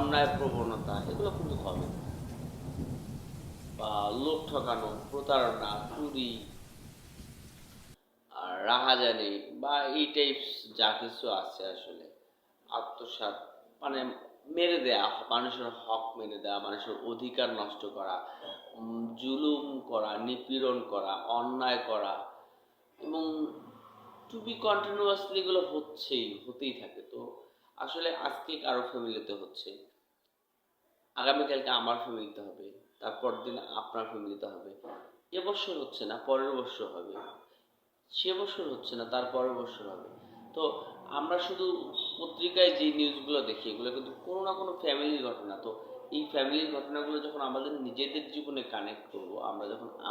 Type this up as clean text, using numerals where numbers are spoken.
অন্যায় প্রবণতা এগুলো কিন্তু কমে না। বা লোক ঠকানো, প্রতারণা, চুরি আর রাহাজানি বা এই টাইপস যা কিছু আছে আসলে আত্মসাৎ, মানে মেরে দেয়া, মানুষের হক মেরে দেওয়া, মানুষের অধিকার নষ্ট করা, জুলুম করা, নিপীড়ন করা, অন্যায় করা, এবং টু বি কন্টিনিউয়াসলি এগুলো হতেই থাকে। তো আসলে আজকে কারো ফ্যামিলিতে হচ্ছে, আগামীকালকে আমার ফ্যামিলিতে হবে, তারপর দিন আপনার ফ্যামিলিতে হবে। এবছর হচ্ছে না, পরের বছর হবে, সে বছর হচ্ছে না, তার পরের বছর হবে। তো আমরা শুধু পত্রিকায় যে নিউজগুলো দেখি এগুলো কিন্তু কোনো না কোনো ফ্যামিলির ঘটনা। তো এই ফ্যামিলির ঘটনাগুলো যখন আমাদের নিজেদের জীবনে কানেক্ট করব, আমরা যখন